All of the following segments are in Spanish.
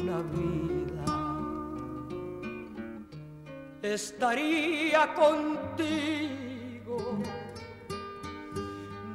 una vida. Estaría contigo,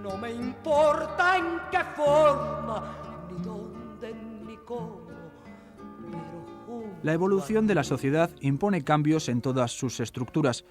no me importa en qué forma, ni dónde, ni cómo, pero la evolución de la sociedad impone cambios en todas sus estructuras.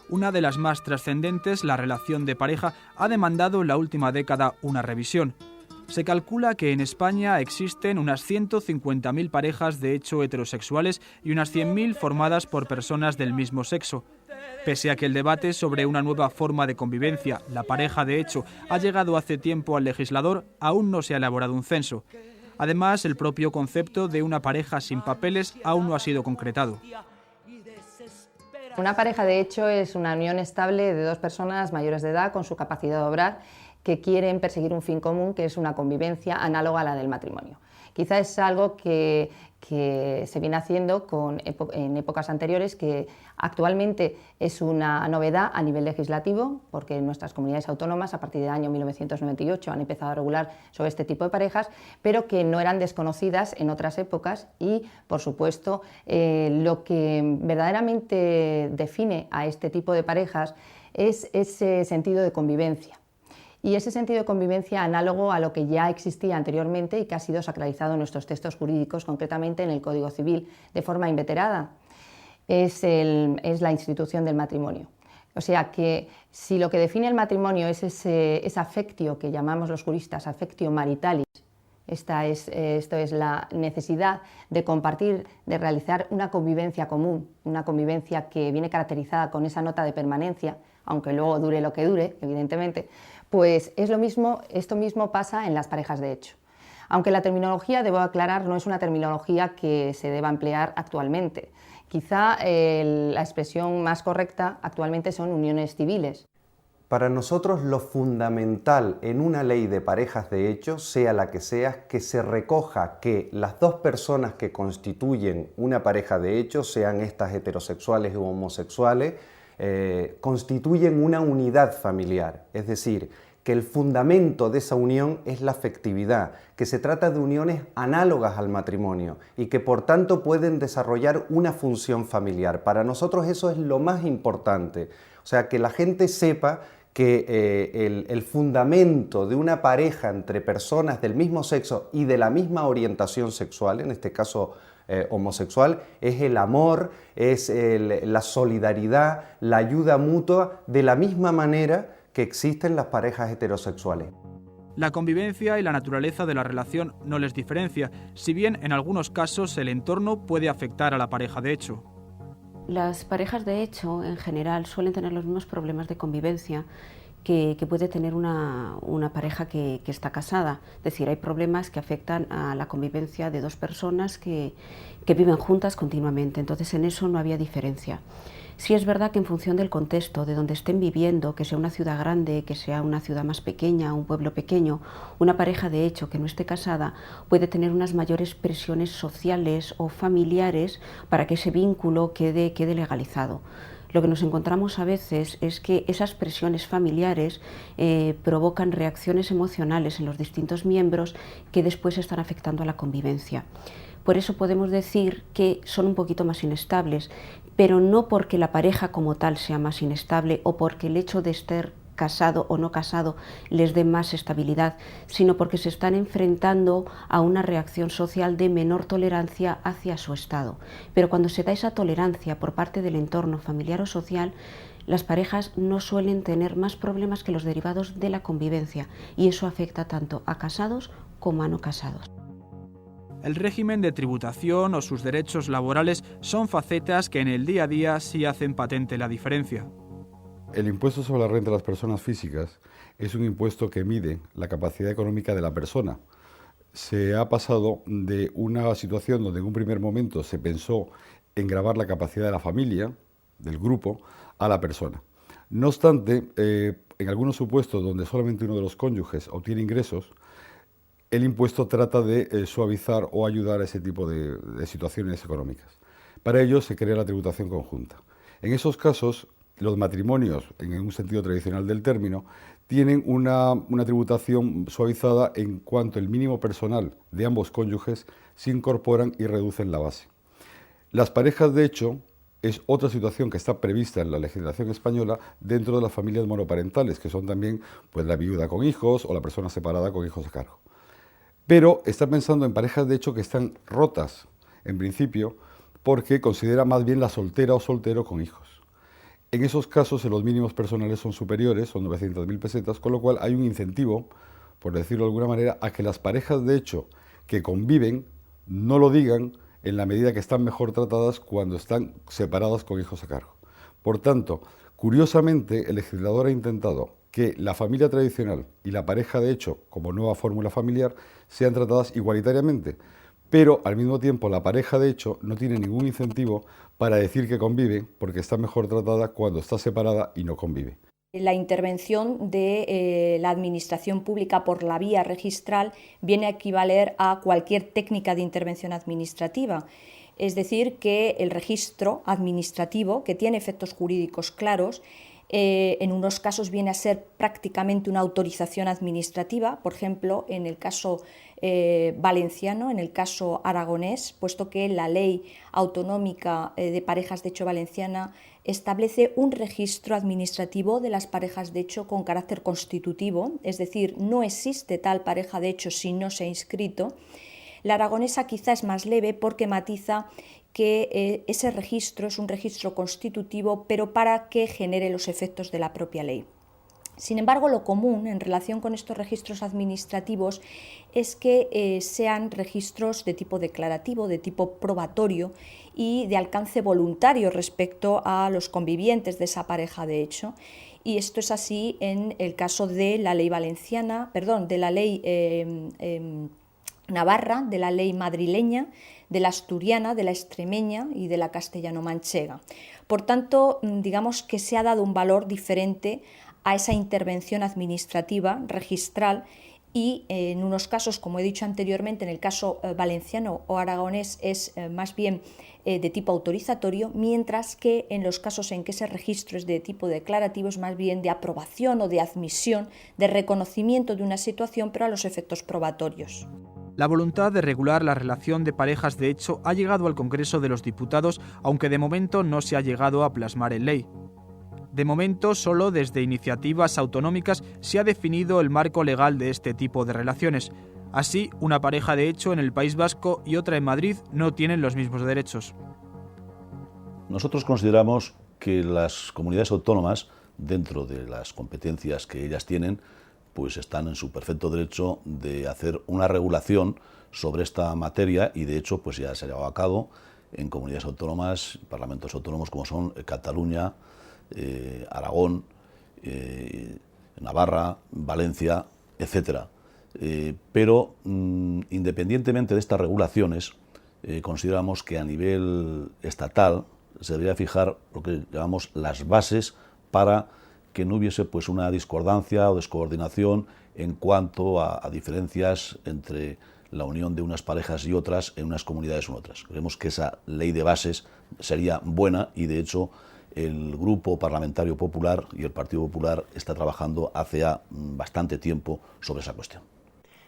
Una de las más trascendentes, la relación de pareja, ha demandado en la última década una revisión. Se calcula que en España existen unas 150.000 parejas de hecho heterosexuales y unas 100.000 formadas por personas del mismo sexo. Pese a que el debate sobre una nueva forma de convivencia, la pareja de hecho, ha llegado hace tiempo al legislador, aún no se ha elaborado un censo. Además, el propio concepto de una pareja sin papeles aún no ha sido concretado. Una pareja de hecho es una unión estable de dos personas mayores de edad con su capacidad de obrar que quieren perseguir un fin común, que es una convivencia análoga a la del matrimonio. Quizá es algo que se viene haciendo en épocas anteriores, que actualmente es una novedad a nivel legislativo, porque en nuestras comunidades autónomas a partir del año 1998 han empezado a regular sobre este tipo de parejas, pero que no eran desconocidas en otras épocas y, por supuesto, lo que verdaderamente define a este tipo de parejas es ese sentido de convivencia. Y ese sentido de convivencia análogo a lo que ya existía anteriormente y que ha sido sacralizado en nuestros textos jurídicos, concretamente en el Código Civil, de forma inveterada, es la institución del matrimonio. O sea que si lo que define el matrimonio es ese affectio que llamamos los juristas affectio maritalis, esto es la necesidad de compartir, de realizar una convivencia común, una convivencia que viene caracterizada con esa nota de permanencia, aunque luego dure lo que dure, evidentemente, pues es lo mismo, esto mismo pasa en las parejas de hecho. Aunque la terminología, debo aclarar, no es una terminología que se deba emplear actualmente. Quizá la expresión más correcta actualmente son uniones civiles. Para nosotros lo fundamental en una ley de parejas de hecho, sea la que sea, que se recoja que las dos personas que constituyen una pareja de hecho, sean estas heterosexuales u homosexuales, constituyen una unidad familiar, es decir, que el fundamento de esa unión es la afectividad, que se trata de uniones análogas al matrimonio y que por tanto pueden desarrollar una función familiar. Para nosotros eso es lo más importante, o sea, que la gente sepa que el fundamento de una pareja entre personas del mismo sexo y de la misma orientación sexual, en este caso homosexual, es el amor, es la solidaridad, la ayuda mutua, de la misma manera que existen las parejas heterosexuales. La convivencia y la naturaleza de la relación no les diferencia, si bien en algunos casos el entorno puede afectar a la pareja de hecho. Las parejas de hecho, en general, suelen tener los mismos problemas de convivencia que puede tener una pareja que está casada. Es decir, hay problemas que afectan a la convivencia de dos personas que viven juntas continuamente, entonces en eso no había diferencia. Sí es verdad que en función del contexto, de donde estén viviendo, que sea una ciudad grande, que sea una ciudad más pequeña, un pueblo pequeño, una pareja de hecho que no esté casada puede tener unas mayores presiones sociales o familiares para que ese vínculo quede legalizado. Lo que nos encontramos a veces es que esas presiones familiares provocan reacciones emocionales en los distintos miembros que después están afectando a la convivencia. Por eso podemos decir que son un poquito más inestables, pero no porque la pareja como tal sea más inestable o porque el hecho de estar casado o no casado les dé más estabilidad, sino porque se están enfrentando a una reacción social de menor tolerancia hacia su estado. Pero cuando se da esa tolerancia por parte del entorno familiar o social, las parejas no suelen tener más problemas que los derivados de la convivencia, y eso afecta tanto a casados como a no casados. El régimen de tributación o sus derechos laborales son facetas que en el día a día sí hacen patente la diferencia. El impuesto sobre la renta de las personas físicas es un impuesto que mide la capacidad económica de la persona. Se ha pasado de una situación donde en un primer momento se pensó en gravar la capacidad de la familia, del grupo, a la persona. No obstante, en algunos supuestos donde solamente uno de los cónyuges obtiene ingresos, el impuesto trata de suavizar o ayudar a ese tipo de situaciones económicas. Para ello se crea la tributación conjunta. En esos casos, los matrimonios, en un sentido tradicional del término, tienen una tributación suavizada en cuanto el mínimo personal de ambos cónyuges se incorporan y reducen la base. Las parejas de hecho es otra situación que está prevista en la legislación española dentro de las familias monoparentales, que son también pues, la viuda con hijos o la persona separada con hijos a cargo. Pero está pensando en parejas de hecho que están rotas, en principio, porque considera más bien la soltera o soltero con hijos. En esos casos, los mínimos personales son superiores, son 900.000 pesetas, con lo cual hay un incentivo, por decirlo de alguna manera, a que las parejas de hecho que conviven no lo digan en la medida que están mejor tratadas cuando están separadas con hijos a cargo. Por tanto, curiosamente, el legislador ha intentado que la familia tradicional y la pareja de hecho, como nueva fórmula familiar, sean tratadas igualitariamente, pero al mismo tiempo la pareja de hecho no tiene ningún incentivo para decir que convive porque está mejor tratada cuando está separada y no convive. La intervención de la administración pública por la vía registral viene a equivaler a cualquier técnica de intervención administrativa. Es decir, que el registro administrativo, que tiene efectos jurídicos claros, en unos casos viene a ser prácticamente una autorización administrativa, por ejemplo, en el caso valenciano, en el caso aragonés, puesto que la ley autonómica de parejas de hecho valenciana establece un registro administrativo de las parejas de hecho con carácter constitutivo, es decir, no existe tal pareja de hecho si no se ha inscrito. La aragonesa quizá es más leve porque matiza que ese registro es un registro constitutivo, pero para que genere los efectos de la propia ley. Sin embargo, lo común en relación con estos registros administrativos es que sean registros de tipo declarativo, de tipo probatorio y de alcance voluntario respecto a los convivientes de esa pareja de hecho. Y esto es así en el caso de la ley valenciana, de la ley navarra, de la ley madrileña, de la asturiana, de la extremeña y de la castellano-manchega. Por tanto, digamos que se ha dado un valor diferente a esa intervención administrativa registral y en unos casos, como he dicho anteriormente, en el caso valenciano o aragonés es más bien de tipo autorizatorio, mientras que en los casos en que ese registro es de tipo declarativo es más bien de aprobación o de admisión, de reconocimiento de una situación, pero a los efectos probatorios. La voluntad de regular la relación de parejas de hecho ha llegado al Congreso de los Diputados, aunque de momento no se ha llegado a plasmar en ley. De momento, solo desde iniciativas autonómicas se ha definido el marco legal de este tipo de relaciones. Así, una pareja de hecho en el País Vasco y otra en Madrid no tienen los mismos derechos. Nosotros consideramos que las comunidades autónomas, dentro de las competencias que ellas tienen, pues están en su perfecto derecho de hacer una regulación sobre esta materia y de hecho pues ya se ha llevado a cabo en comunidades autónomas, parlamentos autónomos como son Cataluña, Aragón, Navarra, Valencia, etc. Pero independientemente de estas regulaciones, consideramos que a nivel estatal se debería fijar lo que llamamos las bases para que no hubiese pues una discordancia o descoordinación en cuanto a diferencias entre la unión de unas parejas y otras en unas comunidades u otras. Creemos que esa ley de bases sería buena y de hecho el Grupo Parlamentario Popular y el Partido Popular está trabajando hace ya bastante tiempo sobre esa cuestión.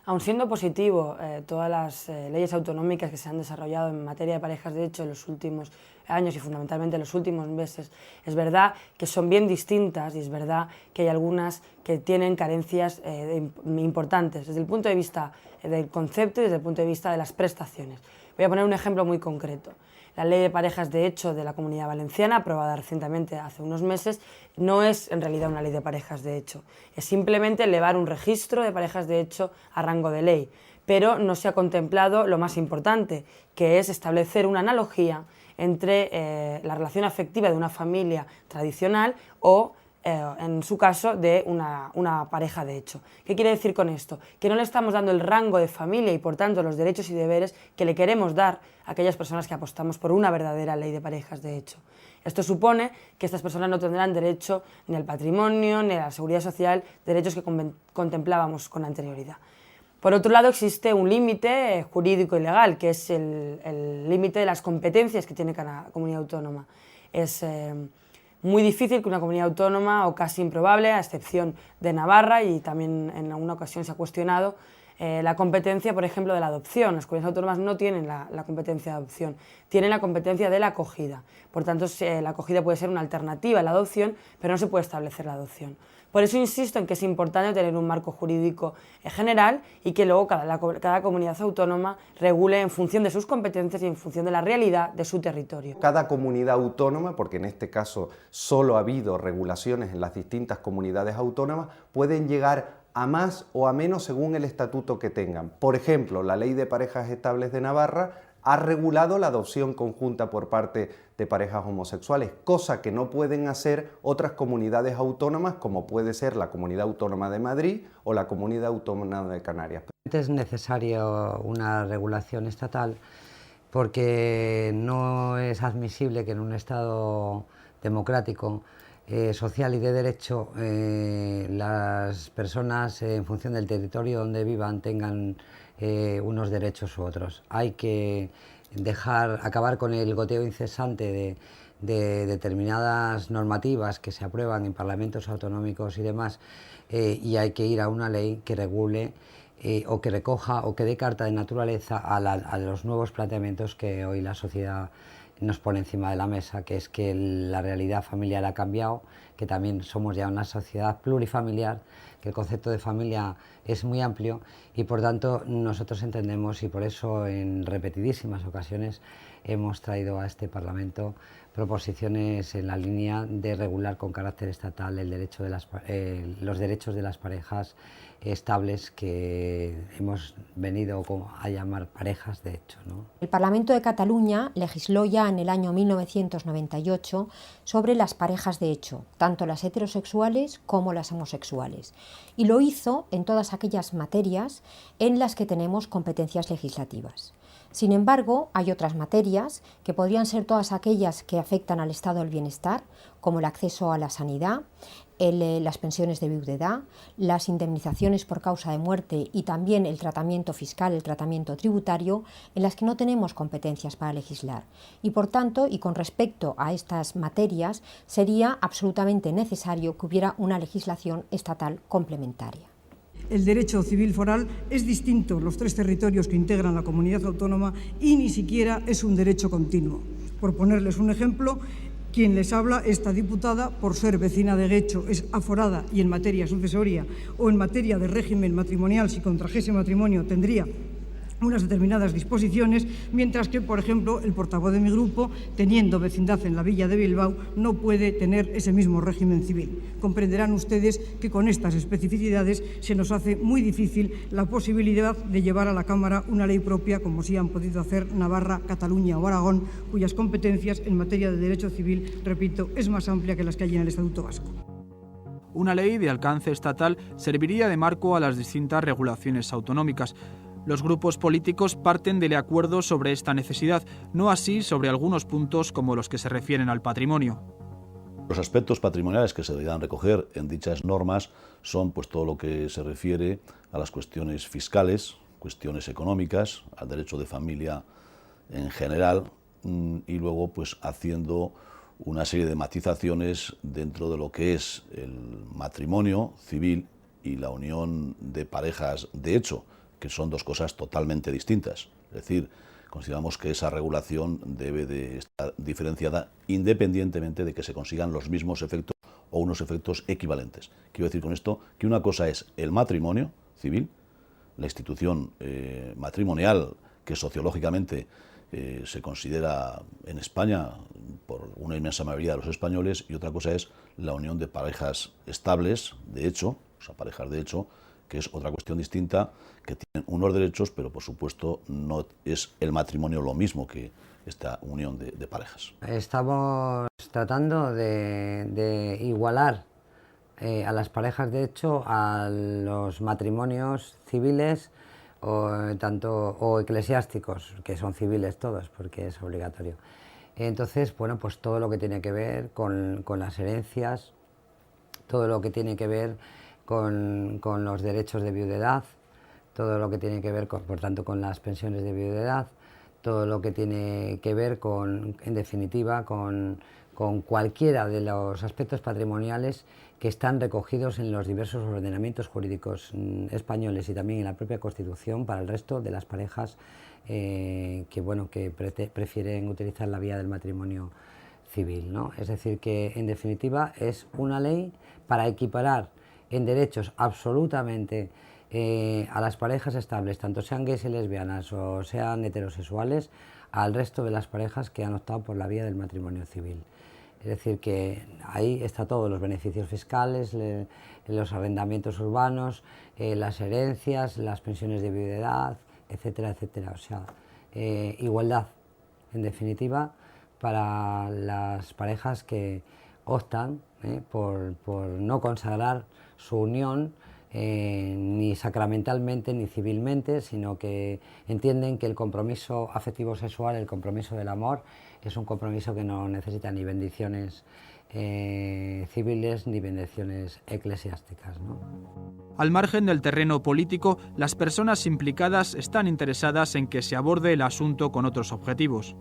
Aun siendo positivo todas las leyes autonómicas que se han desarrollado en materia de parejas de hecho en los últimos años y fundamentalmente en los últimos meses, es verdad que son bien distintas y es verdad que hay algunas que tienen carencias importantes desde el punto de vista del concepto y desde el punto de vista de las prestaciones. Voy a poner un ejemplo muy concreto. La ley de parejas de hecho de la Comunidad Valenciana, aprobada recientemente hace unos meses, no es en realidad una ley de parejas de hecho, es simplemente elevar un registro de parejas de hecho a rango de ley, pero no se ha contemplado lo más importante, que es establecer una analogía entre la relación afectiva de una familia tradicional o en su caso de una pareja de hecho. ¿Qué quiere decir con esto? Que no le estamos dando el rango de familia y por tanto los derechos y deberes que le queremos dar a aquellas personas que apostamos por una verdadera ley de parejas de hecho. Esto supone que estas personas no tendrán derecho ni al patrimonio ni a la seguridad social, derechos que contemplábamos con anterioridad. Por otro lado, existe un límite jurídico y legal, que es el límite de las competencias que tiene cada comunidad autónoma. Es muy difícil que una comunidad autónoma, o casi improbable, a excepción de Navarra, y también en alguna ocasión se ha cuestionado, la competencia, por ejemplo, de la adopción. Las comunidades autónomas no tienen la competencia de adopción, tienen la competencia de la acogida. Por tanto, la acogida puede ser una alternativa a la adopción, pero no se puede establecer la adopción. Por eso insisto en que es importante tener un marco jurídico general y que luego cada comunidad autónoma regule en función de sus competencias y en función de la realidad de su territorio. Cada comunidad autónoma, porque en este caso solo ha habido regulaciones en las distintas comunidades autónomas, pueden llegar a más o a menos según el estatuto que tengan. Por ejemplo, la Ley de Parejas Estables de Navarra ha regulado la adopción conjunta por parte de parejas homosexuales, cosa que no pueden hacer otras comunidades autónomas, como puede ser la Comunidad Autónoma de Madrid o la Comunidad Autónoma de Canarias. Es necesario una regulación estatal porque no es admisible que en un Estado democrático, social y de derecho, las personas en función del territorio donde vivan tengan unos derechos u otros. Hay que acabar con el goteo incesante de determinadas normativas que se aprueban en parlamentos autonómicos y demás, y hay que ir a una ley que regule o que recoja o que dé carta de naturaleza a los nuevos planteamientos que hoy la sociedad nos pone encima de la mesa, que es que la realidad familiar ha cambiado, que también somos ya una sociedad plurifamiliar, que el concepto de familia es muy amplio y por tanto nosotros entendemos, y por eso en repetidísimas ocasiones hemos traído a este Parlamento proposiciones en la línea de regular con carácter estatal los derechos de las parejas estables, que hemos venido a llamar parejas de hecho, ¿no? El Parlamento de Cataluña legisló ya en el año 1998 sobre las parejas de hecho, tanto las heterosexuales como las homosexuales, y lo hizo en todas aquellas materias en las que tenemos competencias legislativas. Sin embargo, hay otras materias que podrían ser todas aquellas que afectan al estado del bienestar, como el acceso a la sanidad, las pensiones de viudedad, las indemnizaciones por causa de muerte y también el tratamiento fiscal, el tratamiento tributario, en las que no tenemos competencias para legislar. Y por tanto, y con respecto a estas materias, sería absolutamente necesario que hubiera una legislación estatal complementaria. El derecho civil foral es distinto en los tres territorios que integran la comunidad autónoma y ni siquiera es un derecho continuo. Por ponerles un ejemplo, quien les habla, esta diputada, por ser vecina de Guecho, es aforada y en materia sucesoria o en materia de régimen matrimonial, si contrajese matrimonio, tendría unas determinadas disposiciones, mientras que, por ejemplo, el portavoz de mi grupo, teniendo vecindad en la villa de Bilbao, no puede tener ese mismo régimen civil. Comprenderán ustedes que con estas especificidades se nos hace muy difícil la posibilidad de llevar a la Cámara una ley propia, como sí han podido hacer Navarra, Cataluña o Aragón, cuyas competencias en materia de derecho civil, repito, es más amplia que las que hay en el Estatuto Vasco. Una ley de alcance estatal serviría de marco a las distintas regulaciones autonómicas. Los grupos políticos parten del acuerdo sobre esta necesidad, no así sobre algunos puntos como los que se refieren al patrimonio. Los aspectos patrimoniales que se deberán recoger en dichas normas son pues todo lo que se refiere a las cuestiones fiscales, cuestiones económicas, al derecho de familia en general, y luego pues haciendo una serie de matizaciones dentro de lo que es el matrimonio civil y la unión de parejas de hecho, que son dos cosas totalmente distintas. Es decir, consideramos que esa regulación debe de estar diferenciada independientemente de que se consigan los mismos efectos o unos efectos equivalentes. Quiero decir con esto que una cosa es el matrimonio civil, la institución matrimonial que sociológicamente se considera en España por una inmensa mayoría de los españoles, y otra cosa es la unión de parejas estables, de hecho, o sea, parejas de hecho, que es otra cuestión distinta, que tienen unos derechos, pero por supuesto no es el matrimonio lo mismo que esta unión de parejas. Estamos tratando de igualar a las parejas de hecho a los matrimonios civiles o eclesiásticos, que son civiles todos, porque es obligatorio. Entonces, bueno, pues todo lo que tiene que ver con las herencias, todo lo que tiene que ver con los derechos de viudedad, todo lo que tiene que ver, por tanto, con las pensiones de viudedad, todo lo que tiene que ver en definitiva, con con cualquiera de los aspectos patrimoniales que están recogidos en los diversos ordenamientos jurídicos españoles y también en la propia Constitución para el resto de las parejas que prefieren utilizar la vía del matrimonio civil, ¿no? Es decir, que en definitiva es una ley para equiparar en derechos absolutamente a las parejas estables, tanto sean gays y lesbianas o sean heterosexuales, al resto de las parejas que han optado por la vía del matrimonio civil. Es decir, que ahí está todo, los beneficios fiscales, los arrendamientos urbanos, las herencias, las pensiones de viudedad, etcétera, etcétera. O sea, igualdad, en definitiva, para las parejas que optan por no consagrar su unión ni sacramentalmente ni civilmente, sino que entienden que el compromiso afectivo sexual, el compromiso del amor, es un compromiso que no necesita ni bendiciones civiles ni bendiciones eclesiásticas, ¿no? Al margen del terreno político, las personas implicadas están interesadas en que se aborde el asunto con otros objetivos.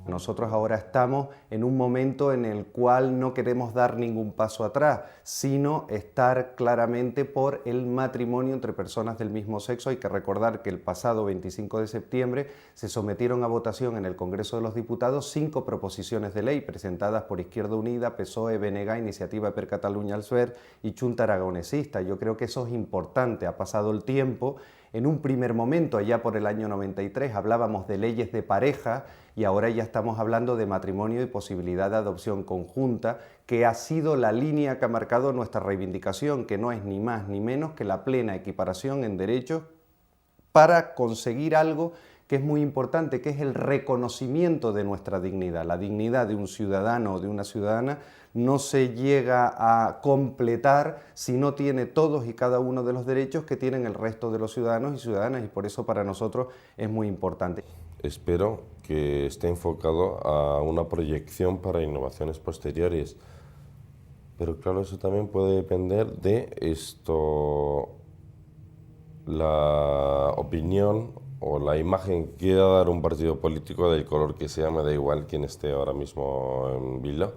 Nosotros ahora estamos en un momento en el cual no queremos dar ningún paso atrás, sino estar claramente por el matrimonio entre personas del mismo sexo. Hay que recordar que el pasado 25 de septiembre se sometieron a votación en el Congreso de los Diputados 5 proposiciones de ley presentadas por Izquierda Unida, PSOE, BNG, Iniciativa per Catalunya al Ver y Junta Aragonesista. Yo creo que eso es importante, ha pasado el tiempo. En un primer momento, allá por el año 93, hablábamos de leyes de pareja y ahora ya estamos hablando de matrimonio y posibilidad de adopción conjunta, que ha sido la línea que ha marcado nuestra reivindicación, que no es ni más ni menos que la plena equiparación en derechos para conseguir algo que es muy importante, que es el reconocimiento de nuestra dignidad. La dignidad de un ciudadano o de una ciudadana no se llega a completar si no tiene todos y cada uno de los derechos que tienen el resto de los ciudadanos y ciudadanas, y por eso para nosotros es muy importante. Espero que esté enfocado a una proyección para innovaciones posteriores, pero claro, eso también puede depender de la opinión o la imagen que quiera dar un partido político del color que sea, me da igual quién esté ahora mismo en Vila.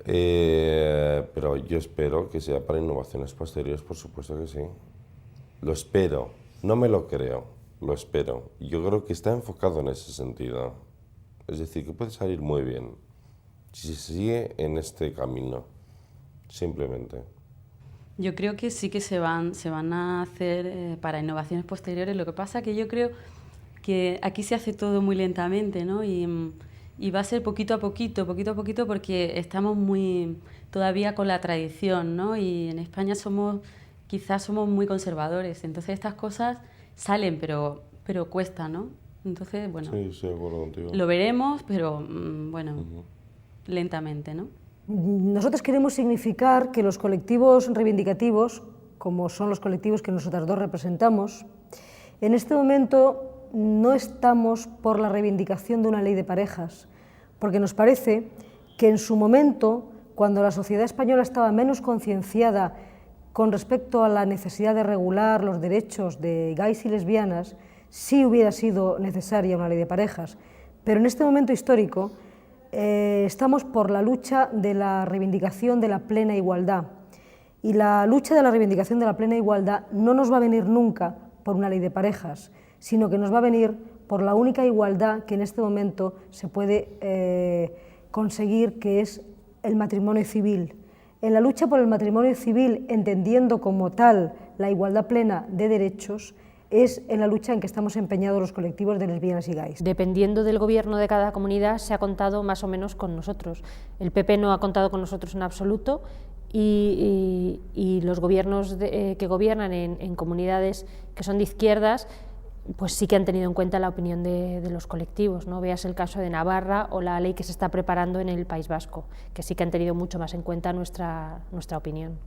Pero yo espero que sea para innovaciones posteriores, por supuesto que sí. Lo espero, no me lo creo, lo espero. Yo creo que está enfocado en ese sentido. Es decir, que puede salir muy bien si se sigue en este camino, simplemente. Yo creo que sí que se van a hacer para innovaciones posteriores. Lo que pasa es que yo creo que aquí se hace todo muy lentamente, ¿no? Y va a ser poquito a poquito, porque estamos todavía con la tradición, ¿no? Y en España quizás somos muy conservadores. Entonces estas cosas salen, pero cuesta, ¿no? Entonces, bueno, sí, de acuerdo contigo. Lo veremos, pero bueno, lentamente, ¿no? Nosotros queremos significar que los colectivos reivindicativos, como son los colectivos que nosotras dos representamos, en este momento no estamos por la reivindicación de una ley de parejas, porque nos parece que en su momento, cuando la sociedad española estaba menos concienciada con respecto a la necesidad de regular los derechos de gays y lesbianas, sí hubiera sido necesaria una ley de parejas, pero en este momento histórico estamos por la lucha de la reivindicación de la plena igualdad. Y la lucha de la reivindicación de la plena igualdad no nos va a venir nunca por una ley de parejas, sino que nos va a venir por la única igualdad que en este momento se puede conseguir, que es el matrimonio civil. En la lucha por el matrimonio civil, entendiendo como tal la igualdad plena de derechos, es en la lucha en que estamos empeñados los colectivos de lesbianas y gays. Dependiendo del gobierno de cada comunidad, se ha contado más o menos con nosotros. El PP no ha contado con nosotros en absoluto y los gobiernos que gobiernan en comunidades que son de izquierdas, pues sí que han tenido en cuenta la opinión de los colectivos, ¿no? Veas el caso de Navarra o la ley que se está preparando en el País Vasco, que sí que han tenido mucho más en cuenta nuestra opinión.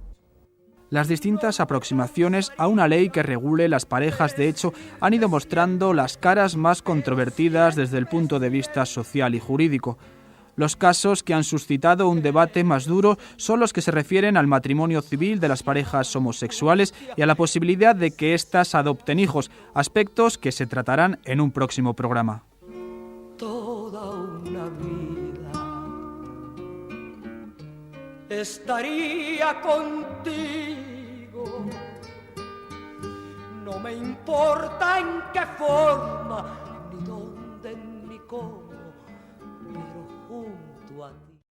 Las distintas aproximaciones a una ley que regule las parejas de hecho han ido mostrando las caras más controvertidas desde el punto de vista social y jurídico. Los casos que han suscitado un debate más duro son los que se refieren al matrimonio civil de las parejas homosexuales y a la posibilidad de que éstas adopten hijos, aspectos que se tratarán en un próximo programa. Toda una vida estaría contigo. No me importa en qué forma, ni dónde, ni cómo, pero junto a ti.